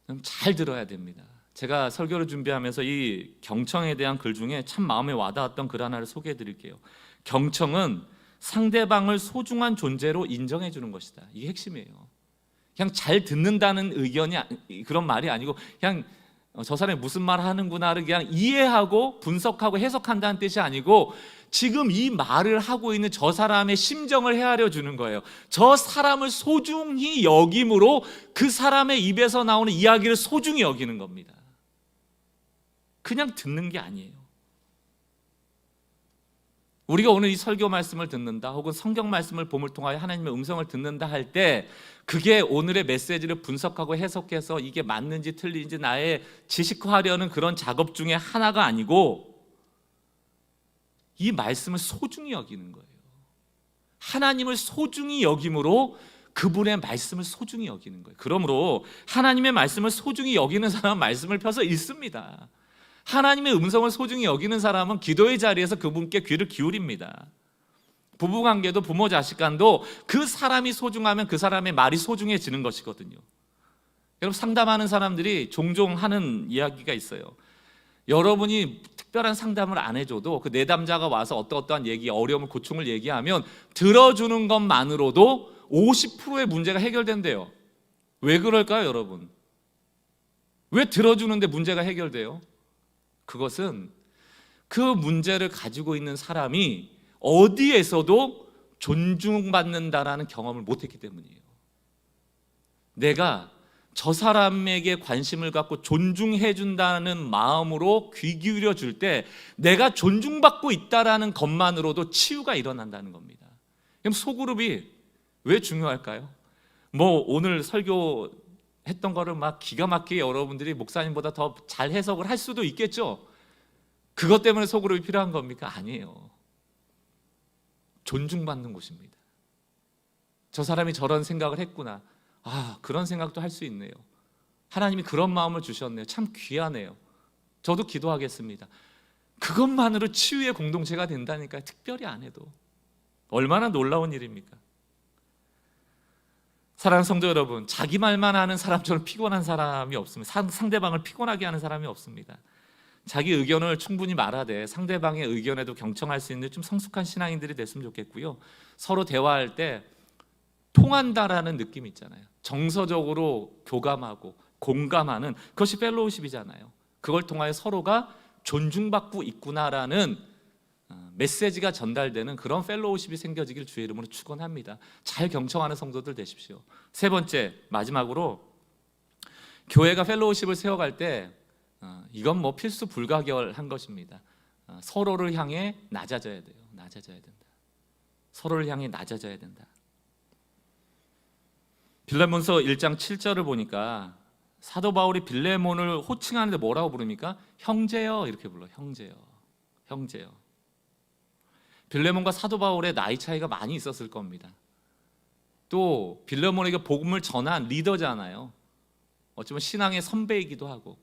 그럼 잘 들어야 됩니다. 제가 설교를 준비하면서 이 경청에 대한 글 중에 참 마음에 와닿았던 글 하나를 소개해 드릴게요. 경청은 상대방을 소중한 존재로 인정해 주는 것이다. 이게 핵심이에요. 그냥 잘 듣는다는 의견이 그런 말이 아니고 그냥 저 사람이 무슨 말 하는구나를 그냥 이해하고 분석하고 해석한다는 뜻이 아니고 지금 이 말을 하고 있는 저 사람의 심정을 헤아려 주는 거예요. 저 사람을 소중히 여김으로 그 사람의 입에서 나오는 이야기를 소중히 여기는 겁니다. 그냥 듣는 게 아니에요. 우리가 오늘 이 설교 말씀을 듣는다 혹은 성경 말씀을 봄을 통하여 하나님의 음성을 듣는다 할 때 그게 오늘의 메시지를 분석하고 해석해서 이게 맞는지 틀린지 나의 지식화하려는 그런 작업 중에 하나가 아니고 이 말씀을 소중히 여기는 거예요. 하나님을 소중히 여김으로 그분의 말씀을 소중히 여기는 거예요. 그러므로 하나님의 말씀을 소중히 여기는 사람은 말씀을 펴서 읽습니다. 하나님의 음성을 소중히 여기는 사람은 기도의 자리에서 그분께 귀를 기울입니다. 부부관계도 부모 자식 간도 그 사람이 소중하면 그 사람의 말이 소중해지는 것이거든요. 여러분 상담하는 사람들이 종종 하는 이야기가 있어요. 여러분이 특별한 상담을 안 해줘도 그 내담자가 와서 어떠한 얘기, 어려움을, 고충을 얘기하면 들어주는 것만으로도 50%의 문제가 해결된대요. 왜 그럴까요, 여러분? 왜 들어주는데 문제가 해결돼요? 그것은 그 문제를 가지고 있는 사람이 어디에서도 존중받는다라는 경험을 못했기 때문이에요. 내가 저 사람에게 관심을 갖고 존중해 준다는 마음으로 귀 기울여 줄 때 내가 존중받고 있다라는 것만으로도 치유가 일어난다는 겁니다. 그럼 소그룹이 왜 중요할까요? 뭐 오늘 설교 했던 거를 막 기가 막히게 여러분들이 목사님보다 더 잘 해석을 할 수도 있겠죠. 그것 때문에 소그룹이 필요한 겁니까? 아니에요. 존중받는 곳입니다. 저 사람이 저런 생각을 했구나. 그런 생각도 할 수 있네요. 하나님이 그런 마음을 주셨네요. 참 귀하네요. 저도 기도하겠습니다. 그것만으로 치유의 공동체가 된다니까요. 특별히 안 해도. 얼마나 놀라운 일입니까? 사랑하는 성도 여러분, 자기 말만 하는 사람처럼 피곤한 사람이 없습니다. 상대방을 피곤하게 하는 사람이 없습니다. 자기 의견을 충분히 말하되 상대방의 의견에도 경청할 수 있는 좀 성숙한 신앙인들이 됐으면 좋겠고요. 서로 대화할 때 통한다라는 느낌 있잖아요. 정서적으로 교감하고 공감하는 그것이 펠로우십이잖아요. 그걸 통하여 서로가 존중받고 있구나라는 메시지가 전달되는 그런 펠로우십이 생겨지길 주의 이름으로 축원합니다. 잘 경청하는 성도들 되십시오. 세 번째, 마지막으로 교회가 펠로우십을 세워갈 때 이건 뭐 필수 불가결한 것입니다. 서로를 향해 낮아져야 돼요. 낮아져야 된다. 서로를 향해 낮아져야 된다. 빌레몬서 1장 7절을 보니까 사도 바울이 빌레몬을 호칭하는데 뭐라고 부릅니까? 형제여 이렇게 불러. 형제여. 형제여. 빌레몬과 사도 바울의 나이 차이가 많이 있었을 겁니다. 또 빌레몬에게 복음을 전한 리더잖아요. 어쩌면 신앙의 선배이기도 하고.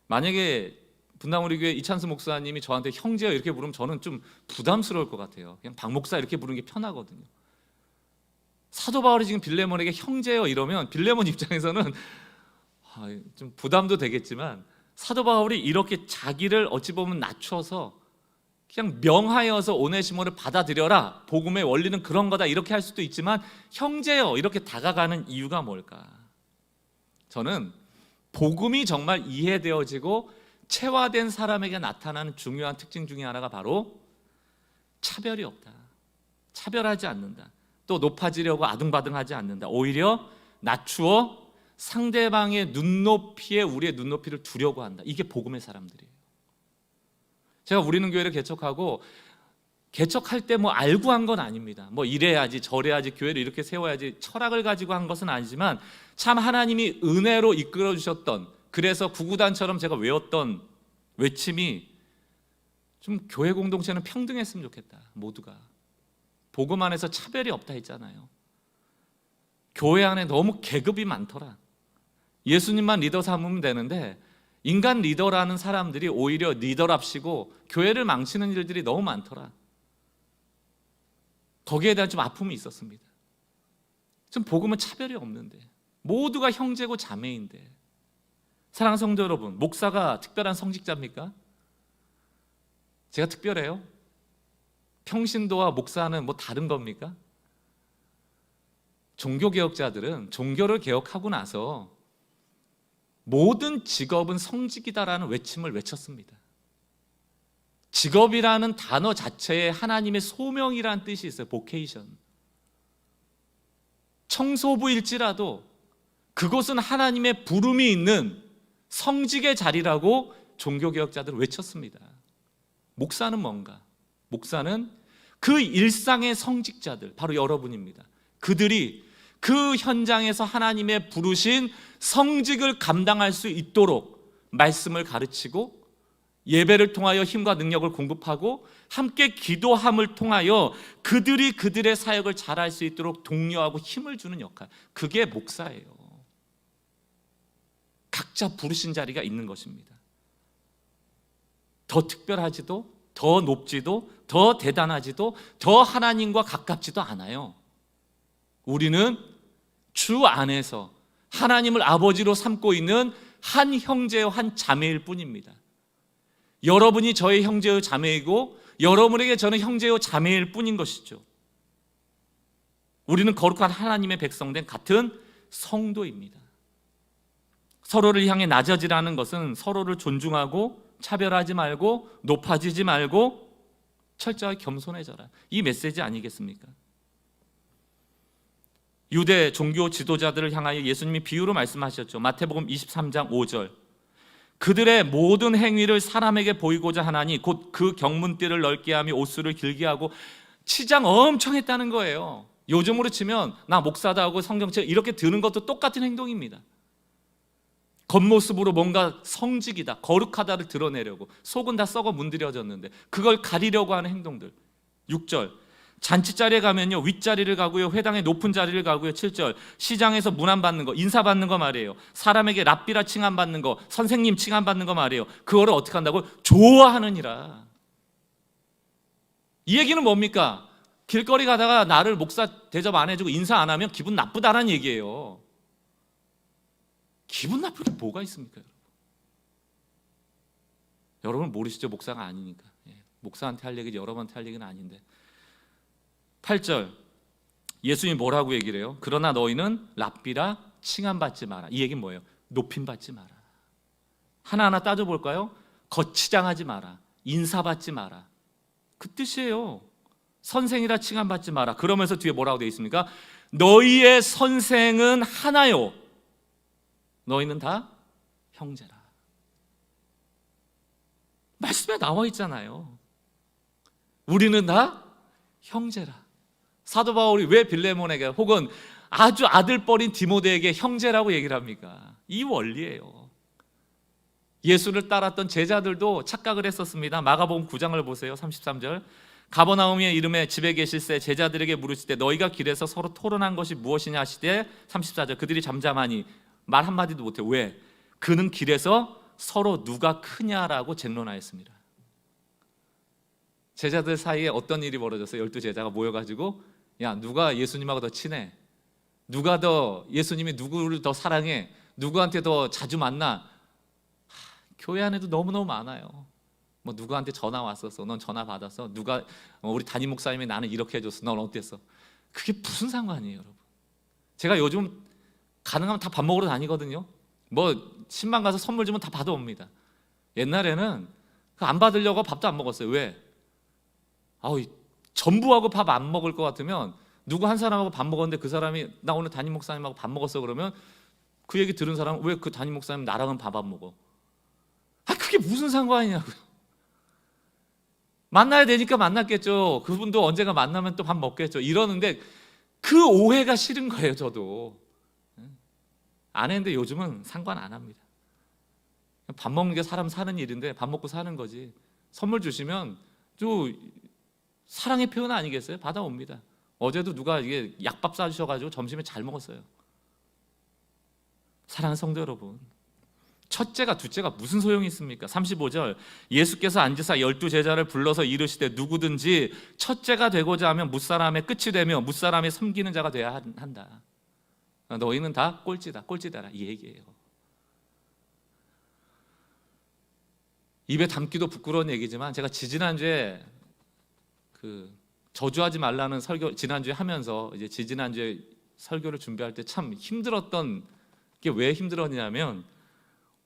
만약에 분당 우리 교회 이찬수 목사님이 저한테 형제여 이렇게 부르면 저는 좀 부담스러울 것 같아요. 그냥 박 목사 이렇게 부르는 게 편하거든요. 사도 바울이 지금 빌레몬에게 형제여 이러면 빌레몬 입장에서는 좀 부담도 되겠지만 사도 바울이 이렇게 자기를 어찌 보면 낮춰서 그냥 명하여서 오네시모를 받아들여라, 복음의 원리는 그런 거다 이렇게 할 수도 있지만 형제여 이렇게 다가가는 이유가 뭘까? 저는 복음이 정말 이해되어지고 체화된 사람에게 나타나는 중요한 특징 중에 하나가 바로 차별이 없다. 차별하지 않는다. 또 높아지려고 아등바등하지 않는다. 오히려 낮추어 상대방의 눈높이에 우리의 눈높이를 두려고 한다. 이게 복음의 사람들이에요. 제가 우리는 교회를 개척하고 개척할 때 뭐 알고 한 건 아닙니다. 뭐 이래야지 저래야지 교회를 이렇게 세워야지 철학을 가지고 한 것은 아니지만 참 하나님이 은혜로 이끌어 주셨던, 그래서 구구단처럼 제가 외웠던 외침이 좀 교회 공동체는 평등했으면 좋겠다. 모두가 복음 안에서 차별이 없다 했잖아요. 교회 안에 너무 계급이 많더라. 예수님만 리더 삼으면 되는데 인간 리더라는 사람들이 오히려 리더랍시고 교회를 망치는 일들이 너무 많더라. 거기에 대한 좀 아픔이 있었습니다. 좀 복음은 차별이 없는데 모두가 형제고 자매인데. 사랑하는 성도 여러분, 목사가 특별한 성직자입니까? 제가 특별해요? 평신도와 목사는 뭐 다른 겁니까? 종교개혁자들은 종교를 개혁하고 나서 모든 직업은 성직이다라는 외침을 외쳤습니다. 직업이라는 단어 자체에 하나님의 소명이라는 뜻이 있어요. 보케이션. 청소부일지라도 그것은 하나님의 부름이 있는 성직의 자리라고 종교개혁자들은 외쳤습니다. 목사는 뭔가? 목사는 그 일상의 성직자들, 바로 여러분입니다. 그들이 그 현장에서 하나님의 부르신 성직을 감당할 수 있도록 말씀을 가르치고 예배를 통하여 힘과 능력을 공급하고 함께 기도함을 통하여 그들이 그들의 사역을 잘할 수 있도록 독려하고 힘을 주는 역할, 그게 목사예요. 각자 부르신 자리가 있는 것입니다. 더 특별하지도 더 높지도 더 대단하지도 더 하나님과 가깝지도 않아요. 우리는 주 안에서 하나님을 아버지로 삼고 있는 한 형제요 한 자매일 뿐입니다. 여러분이 저의 형제요 자매이고 여러분에게 저는 형제요 자매일 뿐인 것이죠. 우리는 거룩한 하나님의 백성된 같은 성도입니다. 서로를 향해 낮아지라는 것은 서로를 존중하고 차별하지 말고 높아지지 말고 철저하게 겸손해져라, 이 메시지 아니겠습니까? 유대 종교 지도자들을 향하여 예수님이 비유로 말씀하셨죠. 마태복음 23장 5절. 그들의 모든 행위를 사람에게 보이고자 하나니 곧 그 경문띠를 넓게 하며 옷수를 길게 하고, 치장 엄청 했다는 거예요. 요즘으로 치면 나 목사다 하고 성경책 이렇게 드는 것도 똑같은 행동입니다. 겉모습으로 뭔가 성직이다, 거룩하다를 드러내려고, 속은 다 썩어 문드려졌는데 그걸 가리려고 하는 행동들. 6절. 잔치자리에 가면요, 윗자리를 가고요, 회당의 높은 자리를 가고요. 7절, 시장에서 문안 받는 거, 인사 받는 거 말이에요. 사람에게 랍비라 칭함 받는 거, 선생님 칭함 받는 거 말이에요. 그거를 어떻게 한다고? 좋아하느니라. 이 얘기는 뭡니까? 길거리 가다가 나를 목사 대접 안 해주고 인사 안 하면 기분 나쁘다는 얘기예요. 기분 나쁠 게 뭐가 있습니까? 여러분 모르시죠? 목사가 아니니까. 목사한테 할 얘기지 여러분한테 할 얘기는 아닌데. 8절, 예수님이 뭐라고 얘기를 해요? 그러나 너희는 랍비라 칭함받지 마라. 이 얘기는 뭐예요? 높임받지 마라. 하나하나 따져볼까요? 거치장하지 마라. 인사받지 마라. 그 뜻이에요. 선생이라 칭함받지 마라. 그러면서 뒤에 뭐라고 되어 있습니까? 너희의 선생은 하나요, 너희는 다 형제라. 말씀에 나와 있잖아요. 우리는 다 형제라. 사도 바울이 왜 빌레몬에게 혹은 아주 아들뻘인 디모데에게 형제라고 얘기를 합니까? 이 원리예요. 예수를 따랐던 제자들도 착각을 했었습니다. 마가복음 9장을 보세요. 33절. 가버나움의 이름에 집에 계실새 제자들에게 물으실 때 너희가 길에서 서로 토론한 것이 무엇이냐 하시되 34절, 그들이 잠잠하니 말 한마디도 못해. 왜? 그는 길에서 서로 누가 크냐라고 쟁론하였습니다. 제자들 사이에 어떤 일이 벌어졌어요? 12제자가 모여가지고 야, 누가 예수님하고 더 친해? 누가 더 예수님이 누구를 더 사랑해? 누구한테 더 자주 만나? 교회 안에도 너무너무 많아요. 뭐 누구한테 전화 왔었어? 넌 전화 받았어? 누가 우리 담임 목사님이 나는 이렇게 해줬어. 넌 어땠어? 그게 무슨 상관이에요, 여러분? 제가 요즘 가능하면 다 밥 먹으러 다니거든요. 뭐 신방 가서 선물 주면 다 받아옵니다. 옛날에는 안 받으려고 밥도 안 먹었어요. 왜? 전부하고 밥 안 먹을 것 같으면 누구 한 사람하고 밥 먹었는데 그 사람이 나 오늘 담임 목사님하고 밥 먹었어 그러면 그 얘기 들은 사람은 왜 그 담임 목사님 나랑은 밥 안 먹어? 그게 무슨 상관이냐고요. 만나야 되니까 만났겠죠. 그분도 언젠가 만나면 또 밥 먹겠죠. 이러는데 그 오해가 싫은 거예요. 저도 안 했는데 요즘은 상관 안 합니다. 밥 먹는 게 사람 사는 일인데 밥 먹고 사는 거지. 선물 주시면 또 사랑의 표현 아니겠어요? 받아옵니다. 어제도 누가 이게 약밥 싸주셔가지고 점심에 잘 먹었어요. 사랑하는 성도 여러분, 첫째가 둘째가 무슨 소용이 있습니까? 35절, 예수께서 앉으사 12제자를 불러서 이르시되 누구든지 첫째가 되고자 하면 무사람의 끝이 되며 무사람의 섬기는 자가 되어야 한다. 너희는 다 꼴찌다, 꼴찌다라, 이 얘기예요. 입에 담기도 부끄러운 얘기지만 제가 지지난주에 저주하지 말라는 설교 지난주에 하면서 이제 지지난주에 설교를 준비할 때 참 힘들었던 게 왜 힘들었냐면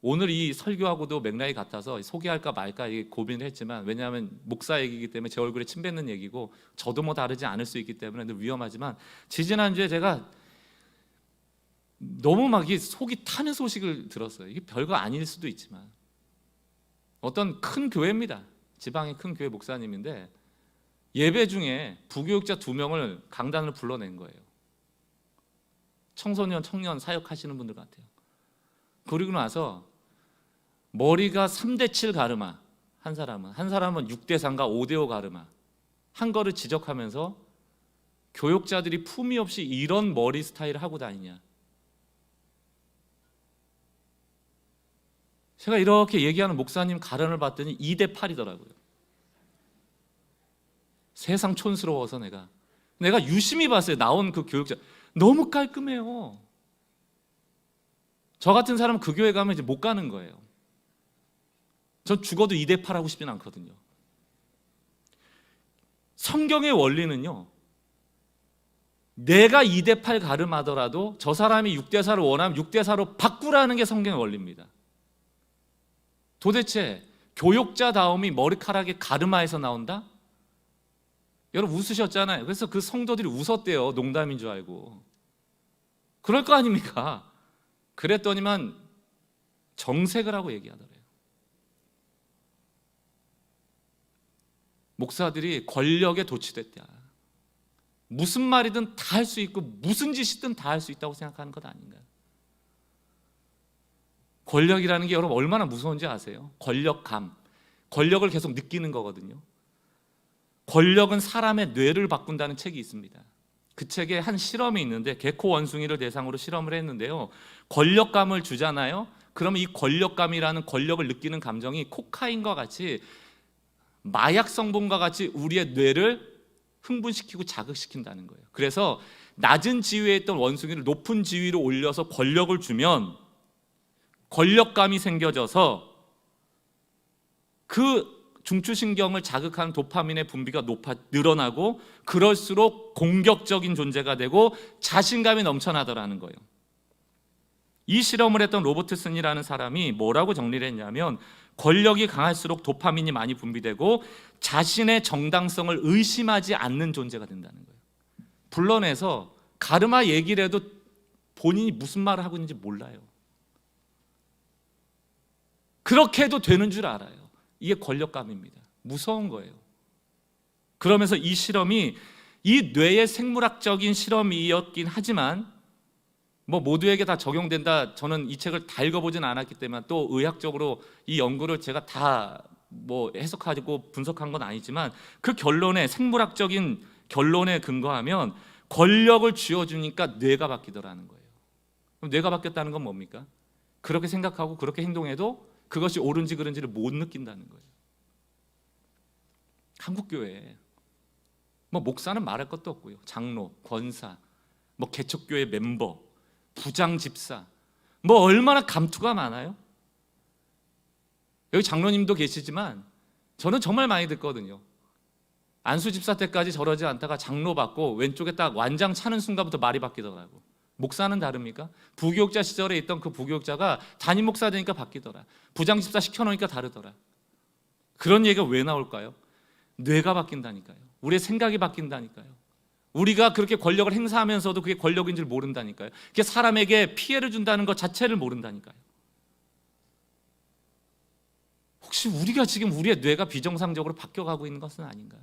오늘 이 설교하고도 맥락이 같아서 소개할까 말까 고민을 했지만 왜냐하면 목사 얘기이기 때문에 제 얼굴에 침 뱉는 얘기고 저도 뭐 다르지 않을 수 있기 때문에 위험하지만 지지난주에 제가 너무 막 속이 타는 소식을 들었어요. 이게 별거 아닐 수도 있지만 어떤 큰 교회입니다. 지방의 큰 교회 목사님인데 예배 중에 부교육자 2명을 강단을 불러낸 거예요. 청소년, 청년 사역하시는 분들 같아요. 그리고 나서 머리가 3대7 가르마 한 사람은 6대3과 5대5 가르마 한 거를 지적하면서 교육자들이 품위 없이 이런 머리 스타일을 하고 다니냐. 제가 이렇게 얘기하는 목사님 가련을 봤더니 2대8이더라고요. 세상 촌스러워서 내가 유심히 봤어요. 나온 그 교육자 너무 깔끔해요. 저 같은 사람은 그 교회 가면 이제 못 가는 거예요. 전 죽어도 2대8 하고 싶진 않거든요. 성경의 원리는요, 내가 2대8 가름하더라도 저 사람이 6대4를 원하면 6대4로 바꾸라는 게 성경의 원리입니다. 도대체 교육자다움이 머리카락의 가르마에서 나온다? 여러분 웃으셨잖아요. 그래서 그 성도들이 웃었대요. 농담인 줄 알고. 그럴 거 아닙니까? 그랬더니만 정색을 하고 얘기하더래요. 목사들이 권력에 도취됐다. 무슨 말이든 다 할 수 있고 무슨 짓이든 다 할 수 있다고 생각하는 것 아닌가. 권력이라는 게 여러분 얼마나 무서운지 아세요? 권력감, 권력을 계속 느끼는 거거든요. 권력은 사람의 뇌를 바꾼다는 책이 있습니다. 그 책에 한 실험이 있는데 개코 원숭이를 대상으로 실험을 했는데요. 권력감을 주잖아요. 그러면 이 권력감이라는 권력을 느끼는 감정이 코카인과 같이 마약 성분과 같이 우리의 뇌를 흥분시키고 자극시킨다는 거예요. 그래서 낮은 지위에 있던 원숭이를 높은 지위로 올려서 권력을 주면 권력감이 생겨져서 그 중추신경을 자극하는 도파민의 분비가 늘어나고 그럴수록 공격적인 존재가 되고 자신감이 넘쳐나더라는 거예요. 이 실험을 했던 로버트슨이라는 사람이 뭐라고 정리를 했냐면 권력이 강할수록 도파민이 많이 분비되고 자신의 정당성을 의심하지 않는 존재가 된다는 거예요. 불러내서 가르마 얘기를 해도 본인이 무슨 말을 하고 있는지 몰라요. 그렇게 해도 되는 줄 알아요. 이게 권력감입니다. 무서운 거예요. 그러면서 이 실험이 이 뇌의 생물학적인 실험이었긴 하지만 모두에게 다 적용된다. 저는 이 책을 다 읽어보진 않았기 때문에 또 의학적으로 이 연구를 제가 다 해석하고 분석한 건 아니지만 그 결론에 생물학적인 결론에 근거하면 권력을 쥐어주니까 뇌가 바뀌더라는 거예요. 그럼 뇌가 바뀌었다는 건 뭡니까? 그렇게 생각하고 그렇게 행동해도 그것이 옳은지 그른지를 못 느낀다는 거예요. 한국교회 목사는 말할 것도 없고요. 장로, 권사, 개척교회 멤버, 부장 집사 얼마나 감투가 많아요. 여기 장로님도 계시지만 저는 정말 많이 듣거든요. 안수 집사 때까지 저러지 않다가 장로 받고 왼쪽에 딱 완장 차는 순간부터 말이 바뀌더라고. 목사는 다릅니까? 부교육자 시절에 있던 그 부교육자가 담임 목사 되니까 바뀌더라. 부장 집사 시켜놓으니까 다르더라. 그런 얘기가 왜 나올까요? 뇌가 바뀐다니까요. 우리의 생각이 바뀐다니까요. 우리가 그렇게 권력을 행사하면서도 그게 권력인 줄 모른다니까요. 그게 사람에게 피해를 준다는 것 자체를 모른다니까요. 혹시 우리가 지금 우리의 뇌가 비정상적으로 바뀌어가고 있는 것은 아닌가?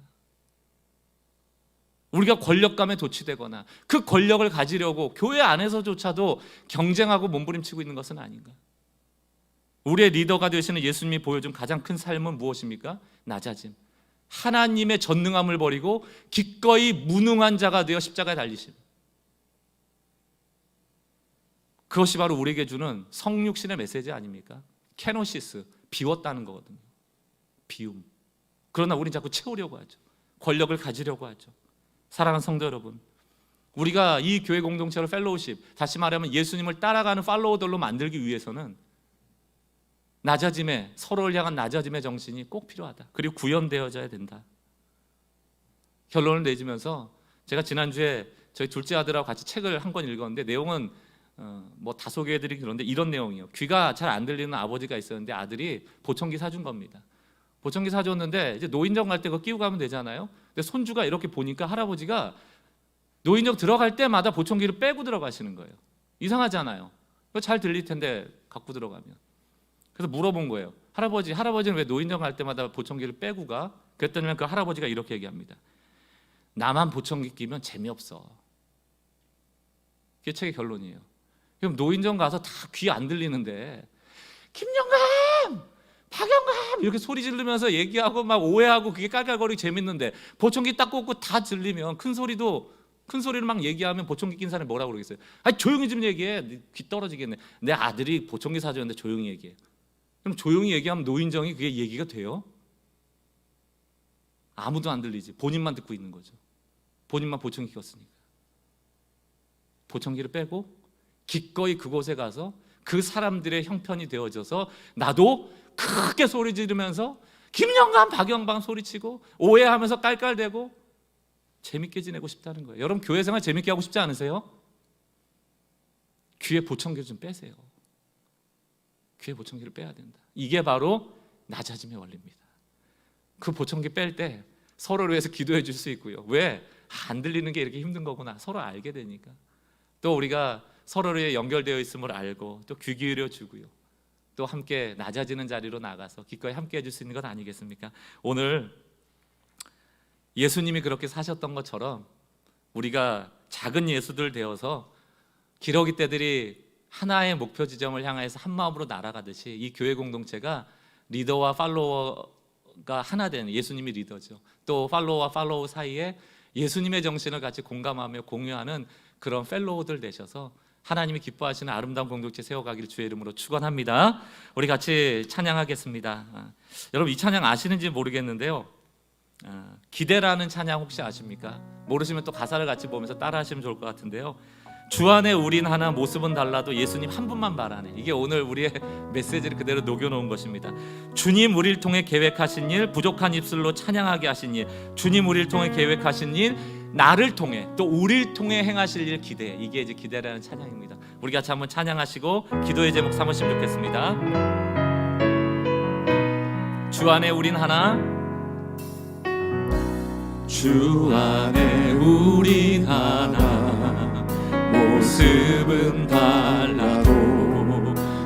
우리가 권력감에 도취되거나 그 권력을 가지려고 교회 안에서조차도 경쟁하고 몸부림치고 있는 것은 아닌가? 우리의 리더가 되시는 예수님이 보여준 가장 큰 삶은 무엇입니까? 낮아짐. 하나님의 전능함을 버리고 기꺼이 무능한 자가 되어 십자가에 달리심. 그것이 바로 우리에게 주는 성육신의 메시지 아닙니까? 케노시스, 비웠다는 거거든요. 비움. 그러나 우리는 자꾸 채우려고 하죠. 권력을 가지려고 하죠. 사랑하는 성도 여러분, 우리가 이 교회 공동체를 펠로우십, 다시 말하면 예수님을 따라가는 팔로워들로 만들기 위해서는 낮아짐의, 서로를 향한 낮아짐의 정신이 꼭 필요하다. 그리고 구현되어져야 된다. 결론을 내지면서 제가 지난주에 저희 둘째 아들하고 같이 책을 한 권 읽었는데 내용은 다 소개해드리기 그런데 이런 내용이에요. 귀가 잘 안 들리는 아버지가 있었는데 아들이 보청기 사준 겁니다. 보청기 사줬는데 이제 노인정 갈 때 그거 끼고 가면 되잖아요. 근데 손주가 이렇게 보니까 할아버지가 노인정 들어갈 때마다 보청기를 빼고 들어가시는 거예요. 이상하잖아요. 그거 잘 들릴 텐데 갖고 들어가면. 그래서 물어본 거예요. 할아버지는 왜 노인정 갈 때마다 보청기를 빼고 가? 그랬더니 그 할아버지가 이렇게 얘기합니다. 나만 보청기 끼면 재미없어. 그게 책의 결론이에요. 그럼 노인정 가서 다 귀 안 들리는데 김영감, 박영감 이렇게 소리 지르면서 얘기하고 막 오해하고 그게 깔깔거리기 재밌는데 보청기 딱 꽂고 다 들리면 큰 소리를 막 얘기하면 보청기 낀 사람이 뭐라고 그러겠어요? 아니 조용히 좀 얘기해. 귀 떨어지겠네. 내 아들이 보청기 사줬는데 조용히 얘기해. 그럼 조용히 얘기하면 노인정이 그게 얘기가 돼요? 아무도 안 들리지. 본인만 듣고 있는 거죠. 본인만 보청기 꼈으니까. 보청기를 빼고 기꺼이 그곳에 가서 그 사람들의 형편이 되어져서 나도 크게 소리 지르면서 김영감, 박영방 소리치고 오해하면서 깔깔대고 재밌게 지내고 싶다는 거예요. 여러분 교회 생활 재밌게 하고 싶지 않으세요? 귀에 보청기를 좀 빼세요. 귀에 보청기를 빼야 된다. 이게 바로 낮아짐의 원리입니다. 그 보청기 뺄 때 서로를 위해서 기도해 줄 수 있고요. 왜? 안 들리는 게 이렇게 힘든 거구나. 서로 알게 되니까. 또 우리가 서로를 위해 연결되어 있음을 알고 또 귀 기울여 주고요. 또 함께 낮아지는 자리로 나가서 기꺼이 함께 해줄 수 있는 것 아니겠습니까? 오늘 예수님이 그렇게 사셨던 것처럼 우리가 작은 예수들 되어서 기러기 떼들이 하나의 목표 지점을 향해서 한 마음으로 날아가듯이 이 교회 공동체가 리더와 팔로워가 하나 되는, 예수님이 리더죠. 또 팔로우와 팔로우 사이에 예수님의 정신을 같이 공감하며 공유하는 그런 펠로우들 되셔서 하나님이 기뻐하시는 아름다운 공동체 세워가기를 주의 이름으로 축원합니다. 우리 같이 찬양하겠습니다. 여러분 이 찬양 아시는지 모르겠는데요, 기대라는 찬양 혹시 아십니까? 모르시면 또 가사를 같이 보면서 따라하시면 좋을 것 같은데요, 주 안에 우린 하나 모습은 달라도 예수님 한 분만 바라네. 이게 오늘 우리의 메시지를 그대로 녹여놓은 것입니다. 주님 우리를 통해 계획하신 일, 부족한 입술로 찬양하게 하신 일, 주님 우리를 통해 계획하신 일, 나를 통해 또 우리를 통해 행하실 일 기대. 이게 이제 기대라는 찬양입니다. 우리 같이 한번 찬양하시고 기도의 제목 삼으시면 좋겠습니다. 주 안에 우린 하나, 주 안에 우린 하나, 모습은 달라도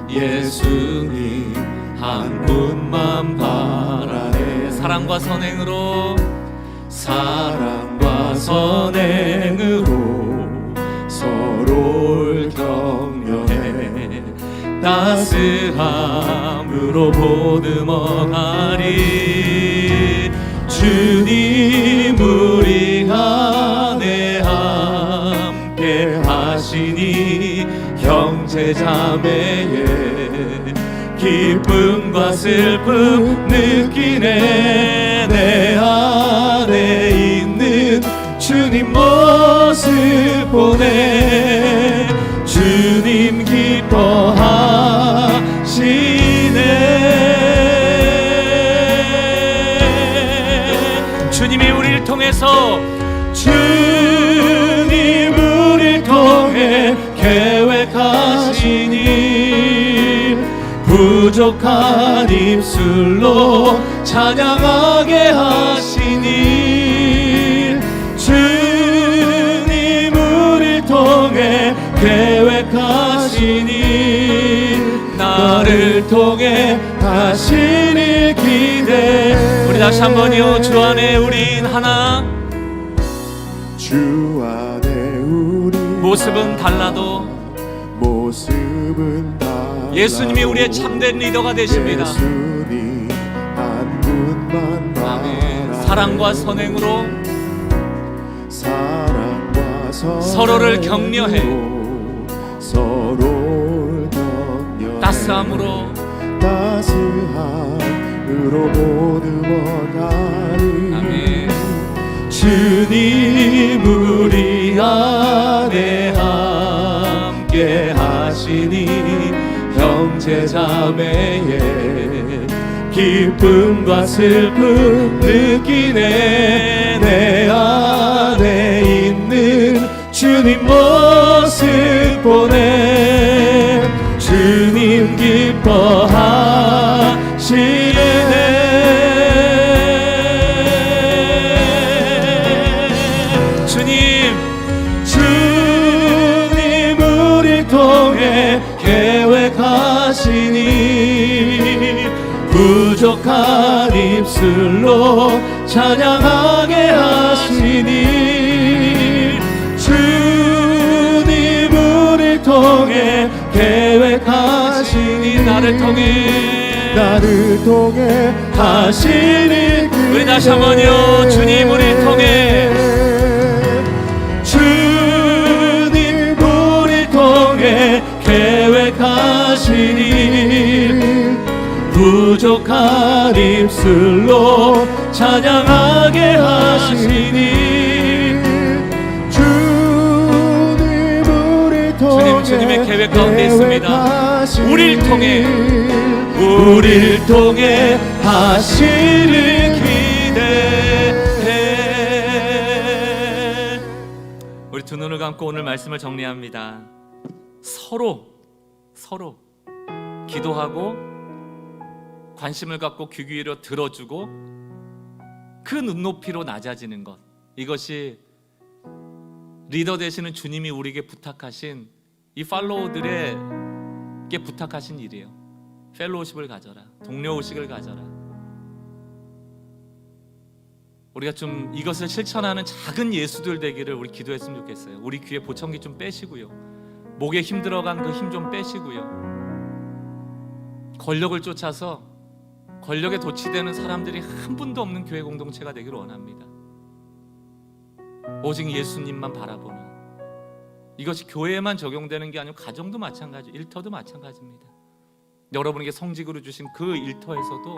예수님 한 분만 바라네. 사랑과 선행으로, 사랑과 선행으로 서로를 격려해 따스함으로 보듬어가리. 주님 우리 안에 함께 하시니 형제자매의 기쁨과 슬픔 느끼네. 내 안에 있는 주님 모습 보네. 주님 기뻐하시네. 주님이 우리를 통해서, 주님 우리를 통해 계획하신 일, 부족한 입술로 찬양하게 하신 일, 주님 우리를 통해 계획하신 일, 나를 통해 하신 일 기대. 우리 다시 한번요. 주 안에 우린 하나, 주 안에 우리 모습은 달라도 모습은 달라도 예수님이 우리의 참된 리더가 되십니다. 예수님 한 분만 아멘. 사랑과 선행으로 사랑과 서로를 격려해 서로를 격려해 따스함으로 보듬어가리. 아멘. 주님 우리 안에 함께 하시니 형제자매의 기쁨과 슬픔 느끼네. 내 안에 있는 주님 모습 보네. 주님 기뻐하시네. 주님 우리를 통해 계획하신 일, 부족한 입술로 찬양하게 하신 일, 주님 우리를 통해 계획하신 일, 나를 통해 하신 일. 우리 다시 한번요. 주님 우리를 통해, 주님 우리를 통해 계획하신 일, 부족한 입술로 찬양하게 하신 일, 주님 우리를 통해 주님의 계획 가운데 있습니다. 우리를 통해 하신 일 기대해. 우리 두 눈을 감고 오늘 말씀을 정리합니다. 서로 기도하고 관심을 갖고 귀 기울여 들어주고 그 눈높이로 낮아지는 것, 이것이 리더 되시는 주님이 우리에게 부탁하신, 이 팔로워들에게 부탁하신 일이에요. 펠로우십을 가져라, 동료의식을 가져라. 우리가 좀 이것을 실천하는 작은 예수들 되기를 우리 기도했으면 좋겠어요. 우리 귀에 보청기 좀 빼시고요, 목에 힘들어간 그 힘 좀 빼시고요, 권력을 쫓아서 권력에 도취되는 사람들이 한 분도 없는 교회 공동체가 되기를 원합니다. 오직 예수님만 바라보는, 이것이 교회에만 적용되는 게 아니고 가정도 마찬가지, 일터도 마찬가지입니다. 여러분에게 성직으로 주신 그 일터에서도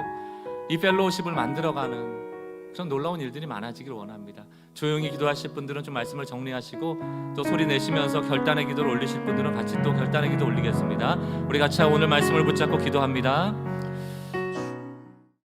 이 펠로우십을 만들어가는 그런 놀라운 일들이 많아지기를 원합니다. 조용히 기도하실 분들은 좀 말씀을 정리하시고, 또 소리 내시면서 결단의 기도를 올리실 분들은 같이 또 결단의 기도 올리겠습니다. 우리 같이 오늘 말씀을 붙잡고 기도합니다.